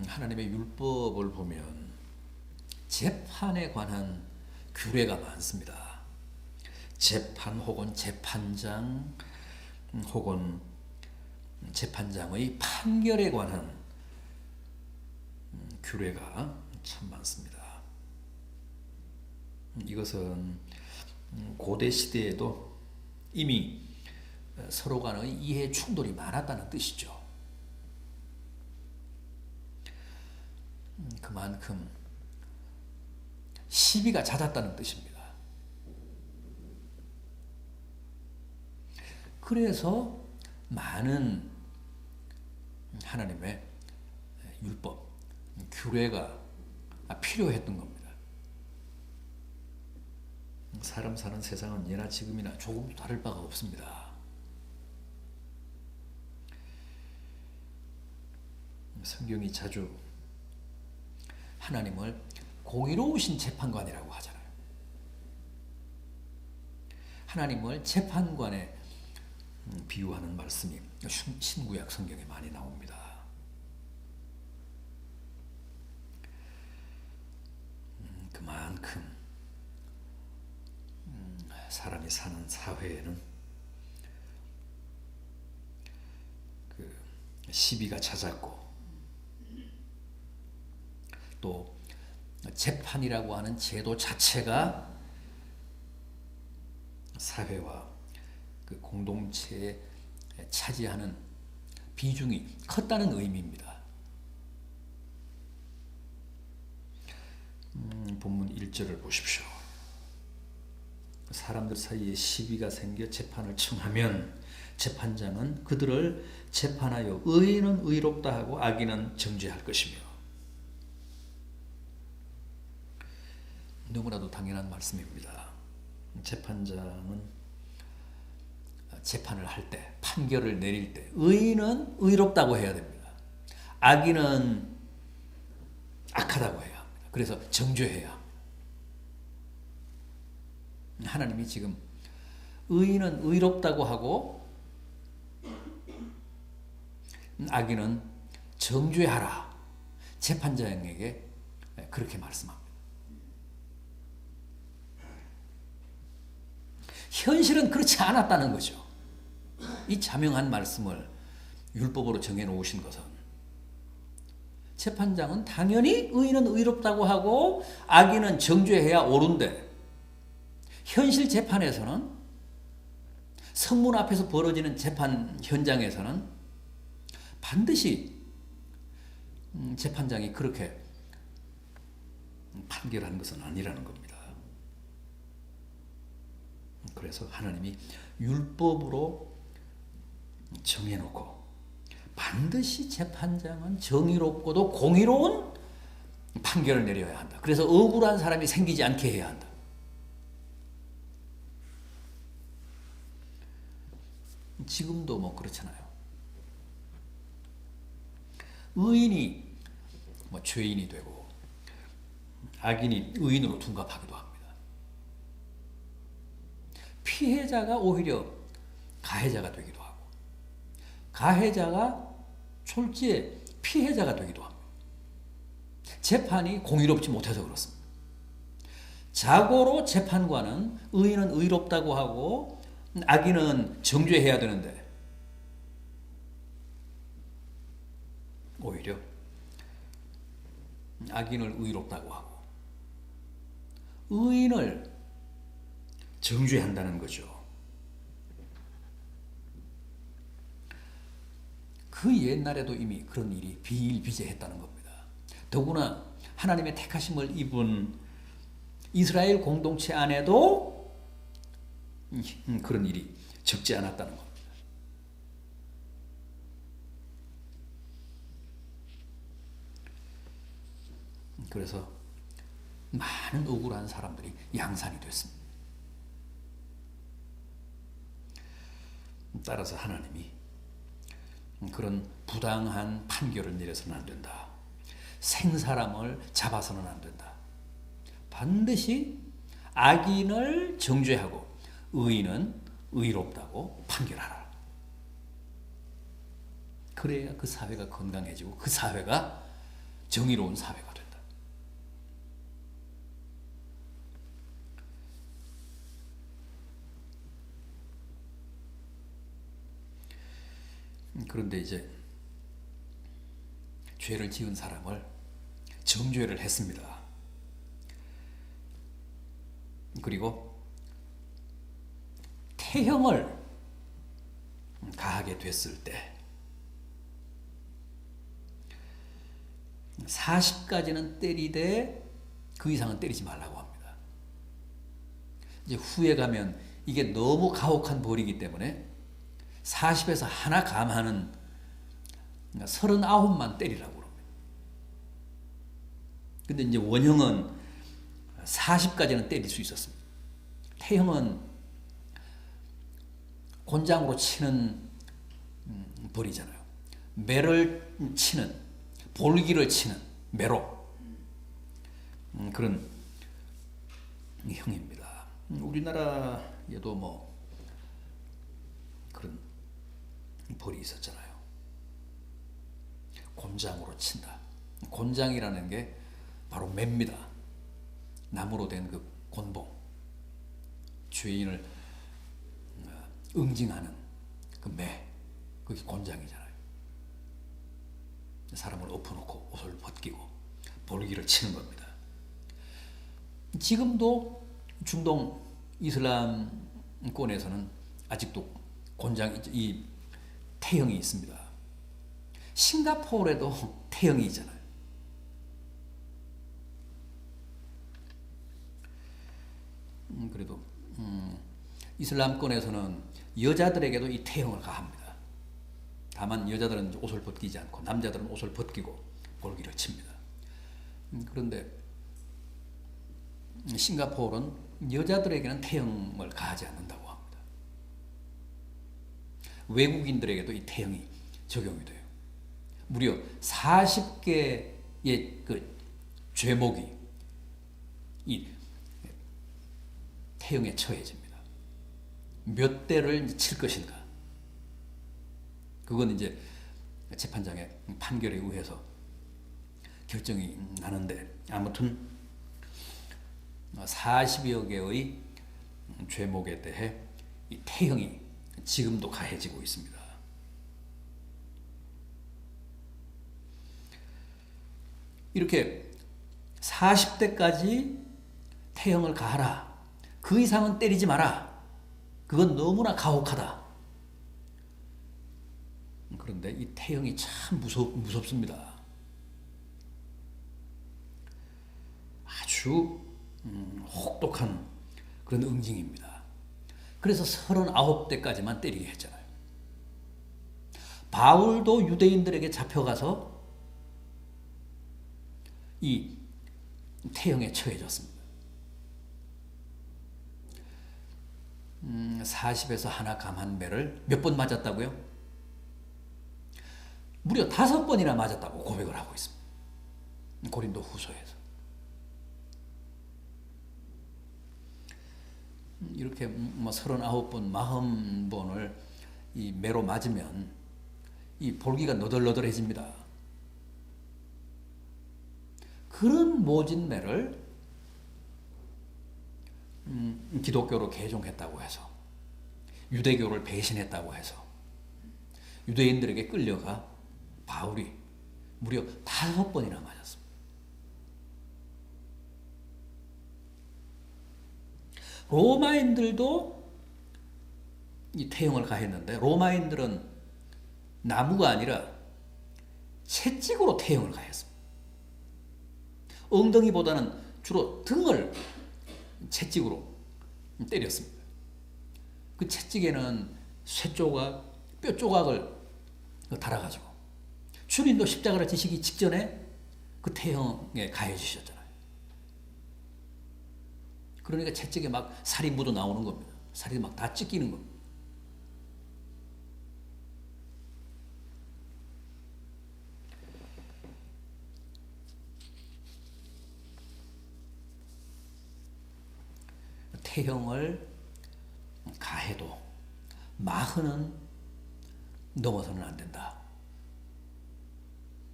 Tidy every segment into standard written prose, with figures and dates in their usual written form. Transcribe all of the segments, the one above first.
하나님의 율법을 보면 재판에 관한 규례가 많습니다. 재판 혹은 재판장 혹은 재판장의 판결에 관한 규례가 참 많습니다. 이것은 고대 시대에도 이미 서로 간의 이해 충돌이 많았다는 뜻이죠. 그만큼 시비가 잦았다는 뜻입니다. 그래서 많은 하나님의 율법, 규례가 필요했던 겁니다. 사람 사는 세상은 예나 지금이나 조금도 다를 바가 없습니다. 성경이 자주 하나님을 공의로우신 재판관이라고 하잖아요. 하나님을 재판관에 비유하는 말씀이 신구약 성경에 많이 나옵니다. 그만큼 사람이 사는 사회에는 시비가 잦았고 또 재판이라고 하는 제도 자체가 사회와 그 공동체에 차지하는 비중이 컸다는 의미입니다. 본문 1절을 보십시오. 사람들 사이에 시비가 생겨 재판을 청하면 재판장은 그들을 재판하여 의인은 의롭다 하고 악인은 정죄할 것이며. 너무나도 당연한 말씀입니다. 재판장은 재판을 할 때, 판결을 내릴 때 의인은 의롭다고 해야 됩니다. 악인은 악하다고 해야 합니다. 그래서 정죄해야 합니다. 하나님이 지금 의인은 의롭다고 하고 악인은 정죄하라. 재판장에게 그렇게 말씀합니다. 현실은 그렇지 않았다는 거죠. 이 자명한 말씀을 율법으로 정해놓으신 것은 재판장은 당연히 의인은 의롭다고 하고 악인은 정죄해야 옳은데 현실 재판에서는 성문 앞에서 벌어지는 재판 현장에서는 반드시 재판장이 그렇게 판결하는 것은 아니라는 겁니다. 그래서 하나님이 율법으로 정해놓고 반드시 재판장은 정의롭고도 공의로운 판결을 내려야 한다. 그래서 억울한 사람이 생기지 않게 해야 한다. 지금도 뭐 그렇잖아요. 의인이 죄인이 되고 악인이 의인으로 둔갑하기도 합니다. 피해자가 오히려 가해자가 되기도 하고 가해자가 졸지에 피해자가 되기도 합니다. 재판이 공의롭지 못해서 그렇습니다. 자고로 재판관은 의인은 의롭다고 하고 악인은 정죄해야 되는데 오히려 악인을 의롭다고 하고 의인을 정죄한다는 거죠. 그 옛날에도 이미 그런 일이 비일비재했다는 겁니다. 더구나 하나님의 택하심을 입은 이스라엘 공동체 안에도 그런 일이 적지 않았다는 겁니다. 그래서 많은 억울한 사람들이 양산이 됐습니다. 따라서 하나님이 그런 부당한 판결을 내려서는 안 된다. 생사람을 잡아서는 안 된다. 반드시 악인을 정죄하고 의인은 의롭다고 판결하라. 그래야 그 사회가 건강해지고 그 사회가 정의로운 사회가 된다. 그런데 이제 죄를 지은 사람을 정죄를 했습니다. 그리고 태형을 가하게 됐을 때 40까지는 때리되 그 이상은 때리지 말라고 합니다. 이제 후에 가면 이게 너무 가혹한 벌이기 때문에 40에서 하나 감하는 39만 때리라고 그럽니다. 근데 이제 원형은 40까지는 때릴 수 있었습니다. 태형은 곤장으로 치는 벌이잖아요. 매를 치는, 볼기를 치는 매로, 그런 형입니다. 우리나라에도 뭐 그런 벌이 있었잖아요. 곤장으로 친다. 곤장이라는 게 바로 매입니다. 나무로 된 그 곤봉, 죄인을 응징하는 그 매, 그게 곤장이잖아요. 사람을 엎어놓고 옷을 벗기고 볼기를 치는 겁니다. 지금도 중동 이슬람권에서는 아직도 곤장, 이 태형이 있습니다. 싱가포르에도 태형이 있잖아요. 그래도 이슬람권에서는 여자들에게도 이 태형을 가합니다. 다만 여자들은 옷을 벗기지 않고 남자들은 옷을 벗기고 볼기를 칩니다. 그런데 싱가포르는 여자들에게는 태형을 가하지 않는다고 합니다. 외국인들에게도 이 태형이 적용이 돼요. 무려 40개의 그 죄목이 이 태형에 처해집니다. 몇 대를 칠 것인가? 그건 이제 재판장의 판결에 의해서 결정이 나는데, 아무튼 40여 개의 죄목에 대해 이 태형이 지금도 가해지고 있습니다. 이렇게 40대까지 태형을 가하라. 그 이상은 때리지 마라. 그건 너무나 가혹하다. 그런데 이 태형이 참 무섭습니다. 아주 혹독한 그런 응징입니다. 그래서 39대까지만 때리게 했잖아요. 바울도 유대인들에게 잡혀가서 이 태형에 처해졌습니다. 40에서 하나 감한 매를 몇 번 맞았다고요? 무려 5번이나 맞았다고 고백을 하고 있습니다. 고린도 후서에서. 이렇게 뭐 39번, 40번을 이 매로 맞으면 이 볼기가 너덜너덜해집니다. 그런 모진 매를 기독교로 개종했다고 해서, 유대교를 배신했다고 해서 유대인들에게 끌려가 바울이 무려 5번이나 맞았습니다. 로마인들도 이 태형을 가했는데, 로마인들은 나무가 아니라 채찍으로 태형을 가했습니다. 엉덩이보다는 주로 등을 채찍으로 때렸습니다. 그 채찍에는 쇠조각, 뼈조각을 달아가지고 주님도 십자가를 지시기 직전에 그 태형에 가해지셨잖아요. 그러니까 채찍에 막 살이 묻어 나오는 겁니다. 살이 막 다 찢기는 겁니다. 태형을 가해도 40은 넘어서는 안 된다.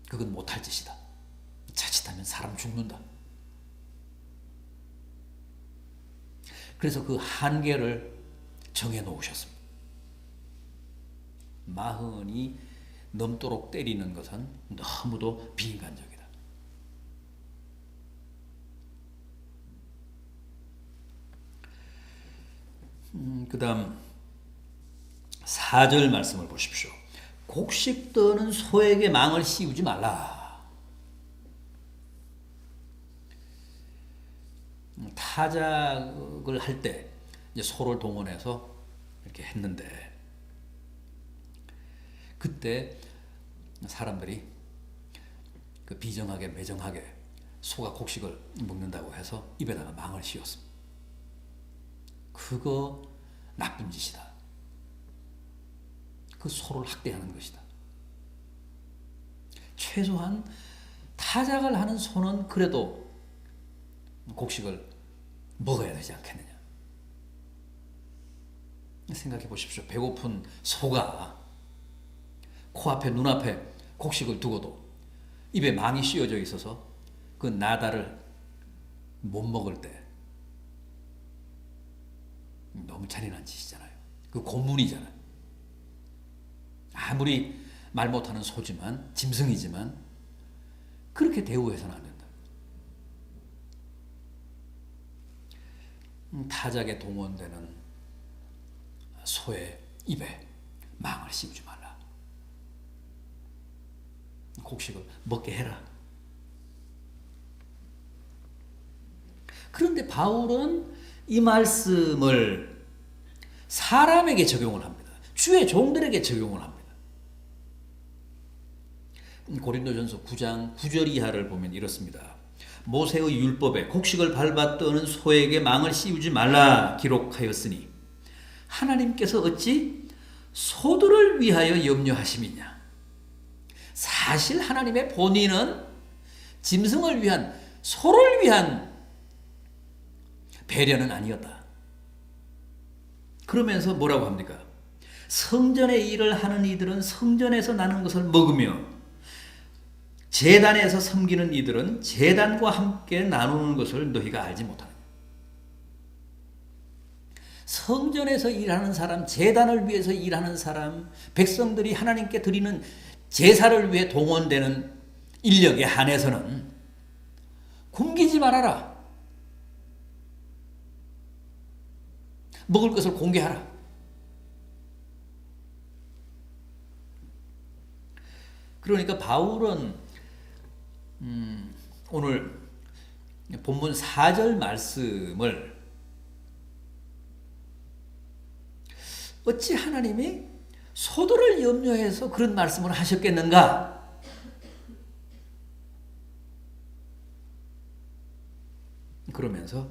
그건 못할 짓이다. 자칫하면 사람 죽는다. 그래서 그 한계를 정해 놓으셨습니다. 40이 넘도록 때리는 것은 너무도 비인간적이다. 그 다음 4절 말씀을 보십시오. 곡식 떠는 소에게 망을 씌우지 말라. 타작을 할 때 소를 동원해서 이렇게 했는데 그때 사람들이 그 비정하게 매정하게 소가 곡식을 먹는다고 해서 입에다가 망을 씌웠습니다. 그거 나쁜 짓이다. 그 소를 학대하는 것이다. 최소한 타작을 하는 소는 그래도 곡식을 먹어야 되지 않겠느냐. 생각해 보십시오. 배고픈 소가 코앞에 눈앞에 곡식을 두고도 입에 망이 씌워져 있어서 그 나다를 못 먹을 때 너무 잔인한 짓이잖아요. 그 고문이잖아요. 아무리 말 못하는 소지만 짐승이지만 그렇게 대우해서는 안 된다. 타작에 동원되는 소의 입에 망을 씌우지 말라. 곡식을 먹게 해라. 그런데 바울은 이 말씀을 사람에게 적용을 합니다. 주의 종들에게 적용을 합니다. 고린도전서 9장 9절 이하를 보면 이렇습니다. 모세의 율법에 곡식을 밟아 떠는 소에게 망을 씌우지 말라 기록하였으니 하나님께서 어찌 소들을 위하여 염려하심이냐. 사실 하나님의 본의는 짐승을 위한, 소를 위한 배려는 아니었다. 그러면서 뭐라고 합니까? 성전의 일을 하는 이들은 성전에서 나는 것을 먹으며 제단에서 섬기는 이들은 제단과 함께 나누는 것을 너희가 알지 못하느냐. 성전에서 일하는 사람, 제단을 위해서 일하는 사람, 백성들이 하나님께 드리는 제사를 위해 동원되는 인력에 한해서는 굶기지 말아라. 먹을 것을 공개하라. 그러니까 바울은 오늘 본문 4절 말씀을 어찌 하나님이 소들을 염려해서 그런 말씀을 하셨겠는가? 그러면서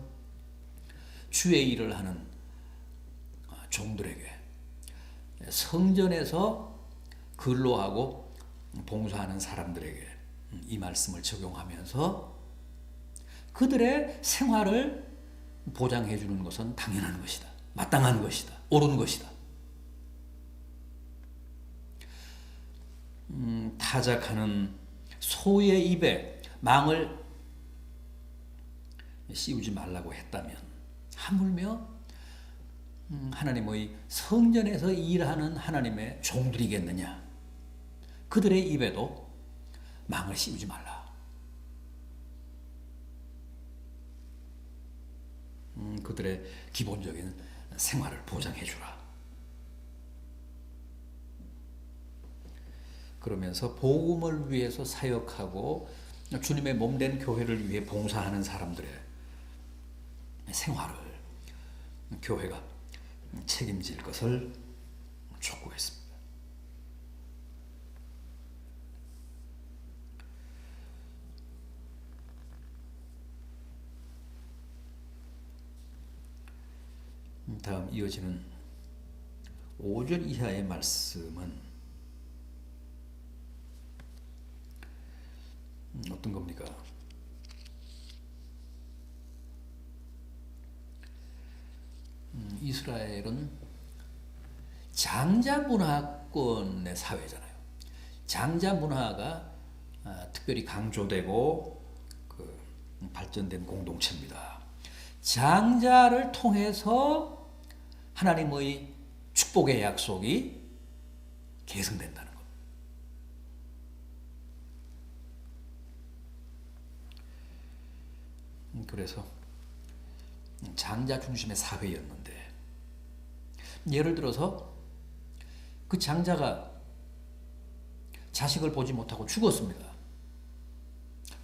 주의 일을 하는 종들에게 성전에서 근로하고 봉사하는 사람들에게 이 말씀을 적용하면서 그들의 생활을 보장해 주는 것은 당연한 것이다. 마땅한 것이다. 옳은 것이다. 타작하는 소의 입에 망을 씌우지 말라고 했다면 하물며 하나님의 성전에서 일하는 하나님의 종들이겠느냐. 그들의 입에도 망을 씌우지 말라. 그들의 기본적인 생활을 보장해 주라. 그러면서 복음을 위해서 사역하고 주님의 몸된 교회를 위해 봉사하는 사람들의 생활을 교회가 책임질 것을 촉구했습니다. 다음 이어지는 5절 이하의 말씀은 어떤 겁니까? 이스라엘은 장자 문화권의 사회잖아요. 장자 문화가 특별히 강조되고 발전된 공동체입니다. 장자를 통해서 하나님의 축복의 약속이 계승된다는 것. 그래서 장자 중심의 사회였는데, 예를 들어서 그 장자가 자식을 보지 못하고 죽었습니다.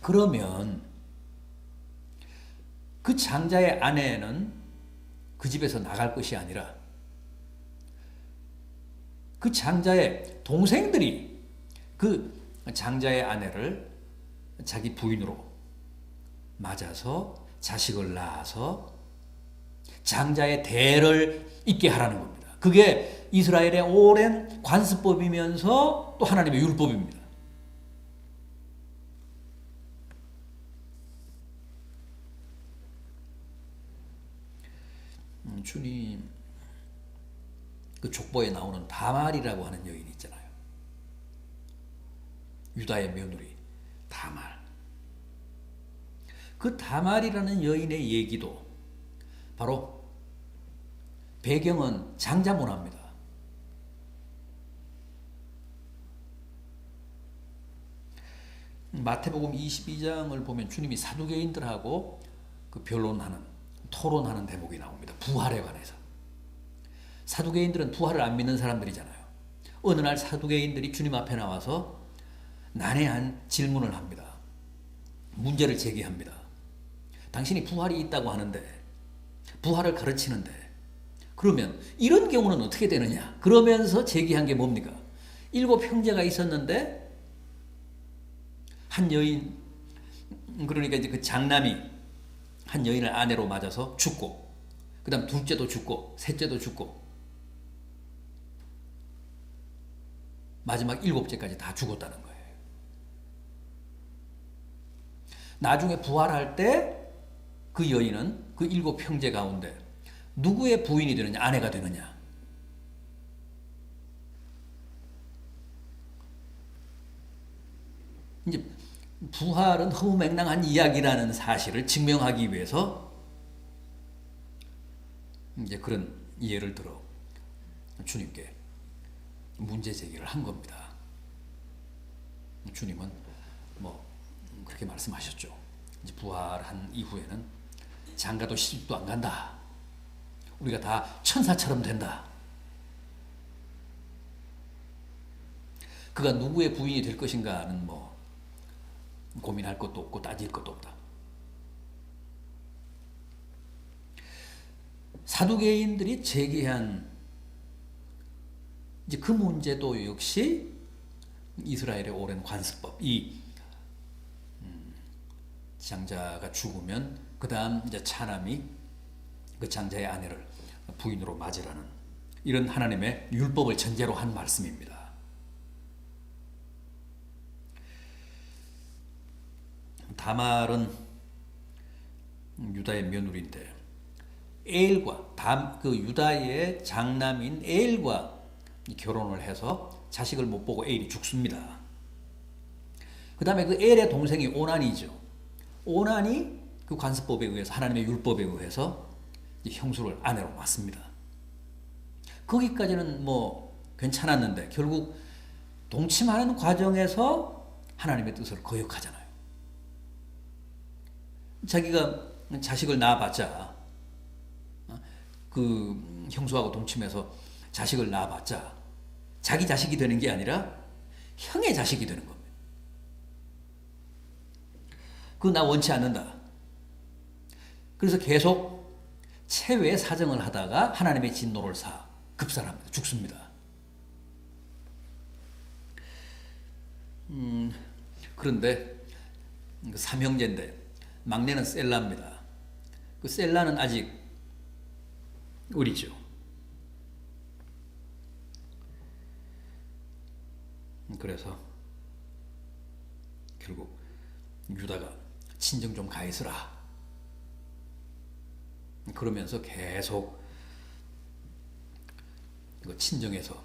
그러면 그 장자의 아내는 그 집에서 나갈 것이 아니라 그 장자의 동생들이 그 장자의 아내를 자기 부인으로 맞아서 자식을 낳아서 장자의 대를 잇게 하라는 겁니다. 그게 이스라엘의 오랜 관습법이면서 또 하나님의 율법입니다. 주님 그 족보에 나오는 다말이라고 하는 여인 있잖아요. 유다의 며느리 다말. 그 다말이라는 여인의 얘기도 바로 배경은 장자 문화입니다. 마태복음 22장을 보면 주님이 사두개인들하고 그 토론하는 대목이 나옵니다. 부활에 관해서. 사두개인들은 부활을 안 믿는 사람들이잖아요. 어느 날 사두개인들이 주님 앞에 나와서 난해한 질문을 합니다. 문제를 제기합니다. 당신이 부활이 있다고 하는데, 부활을 가르치는데, 그러면 이런 경우는 어떻게 되느냐? 그러면서 제기한 게 뭡니까? 7 형제가 있었는데 한 여인, 그러니까 이제 그 장남이 한 여인을 아내로 맞아서 죽고, 그 다음 둘째도 죽고, 셋째도 죽고, 마지막 7째까지 다 죽었다는 거예요. 나중에 부활할 때 그 여인은 그 7 형제 가운데 누구의 부인이 되느냐, 아내가 되느냐. 이제 부활은 허무맹랑한 이야기라는 사실을 증명하기 위해서 이제 그런 예를 들어 주님께 문제 제기를 한 겁니다. 주님은 뭐 그렇게 말씀하셨죠. 이제 부활한 이후에는 장가도 시집도 안 간다. 우리가 다 천사처럼 된다. 그가 누구의 부인이 될 것인가는 뭐 고민할 것도 없고 따질 것도 없다. 사두개인들이 제기한 이제 그 문제도 역시 이스라엘의 오랜 관습법. 이 장자가 죽으면 그 다음 이제 차남이 그 장자의 아내를 부인으로 맞으라는 이런 하나님의 율법을 전제로 한 말씀입니다. 다말은 유다의 며느리인데 그 유다의 장남인 에일과 결혼을 해서 자식을 못 보고 에일이 죽습니다. 그 다음에 그 에일의 동생이 오난이죠. 오난이 그 관습법에 의해서, 하나님의 율법에 의해서 형수를 아내로 맞습니다. 거기까지는 뭐 괜찮았는데 결국 동침하는 과정에서 하나님의 뜻을 거역하잖아요. 자기가 자식을 낳아봤자, 그 형수하고 동침해서 자식을 낳아봤자 자기 자식이 되는 게 아니라 형의 자식이 되는 겁니다. 그거 나 원치 않는다. 그래서 계속 체외 사정을 하다가 하나님의 진노를 급살합니다. 죽습니다. 그런데 삼형제인데 막내는 셀라입니다. 그 셀라는 아직 어리죠. 그래서 결국 유다가 친정 좀 가 있으라. 그러면서 계속 친정에서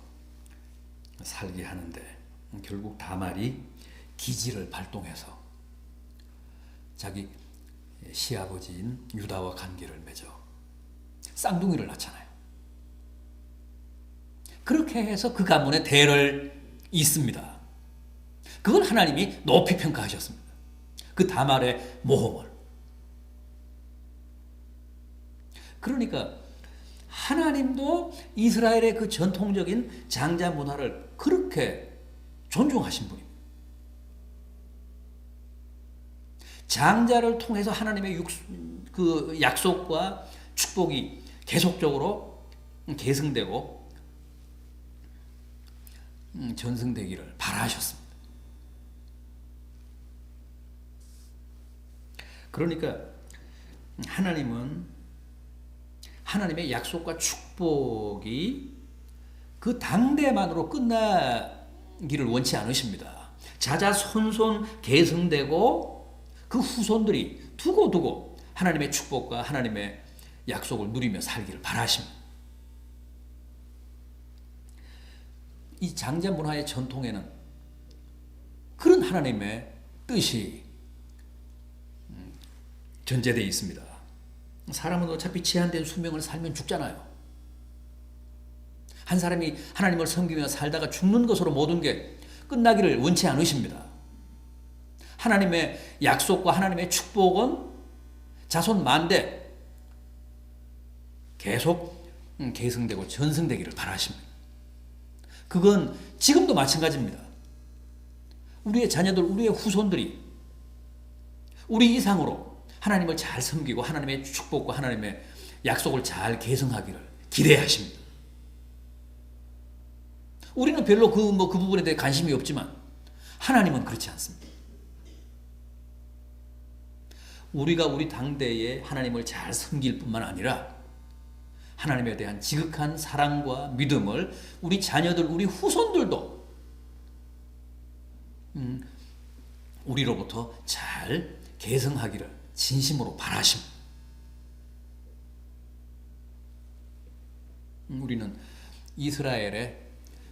살게 하는데 결국 다말이 기지를 발동해서 자기 시아버지인 유다와 관계를 맺어 쌍둥이를 낳잖아요. 그렇게 해서 그 가문에 대를 잇습니다. 그걸 하나님이 높이 평가하셨습니다. 그 다말의 모험을. 그러니까 하나님도 이스라엘의 그 전통적인 장자 문화를 그렇게 존중하신 분입니다. 장자를 통해서 하나님의 그 약속과 축복이 계속적으로 계승되고 전승되기를 바라셨습니다. 그러니까 하나님은 하나님의 약속과 축복이 그 당대만으로 끝나기를 원치 않으십니다. 자자손손 계승되고 그 후손들이 두고두고 하나님의 축복과 하나님의 약속을 누리며 살기를 바라십니다. 이 장자 문화의 전통에는 그런 하나님의 뜻이 전제되어 있습니다. 사람은 어차피 제한된 수명을 살면 죽잖아요. 한 사람이 하나님을 섬기며 살다가 죽는 것으로 모든 게 끝나기를 원치 않으십니다. 하나님의 약속과 하나님의 축복은 자손 만대 계속 계승되고 전승되기를 바라십니다. 그건 지금도 마찬가지입니다. 우리의 자녀들, 우리의 후손들이 우리 이상으로 하나님을 잘 섬기고 하나님의 축복과 하나님의 약속을 잘 계승하기를 기대하십니다. 우리는 별로 그 부분에 대해 관심이 없지만 하나님은 그렇지 않습니다. 우리가 우리 당대에 하나님을 잘 섬길 뿐만 아니라 하나님에 대한 지극한 사랑과 믿음을 우리 자녀들, 우리 후손들도 우리로부터 잘 계승하기를 진심으로 바라십니다. 우리는 이스라엘의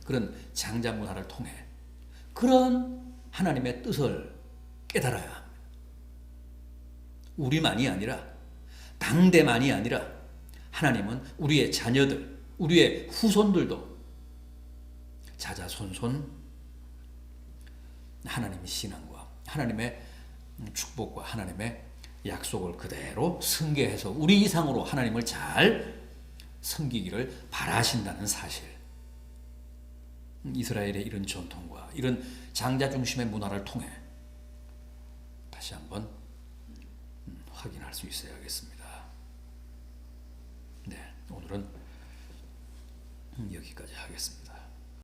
그런 장자 문화를 통해 그런 하나님의 뜻을 깨달아야 합니다. 우리만이 아니라 당대만이 아니라 하나님은 우리의 자녀들, 우리의 후손들도 자자손손 하나님의 신앙과 하나님의 축복과 하나님의 약속을 그대로 승계해서 우리 이상으로 하나님을 잘 섬기기를 바라신다는 사실. 이스라엘의 이런 전통과 이런 장자 중심의 문화를 통해 다시 한번 확인할 수 있어야겠습니다. 네, 오늘은 여기까지 하겠습니다.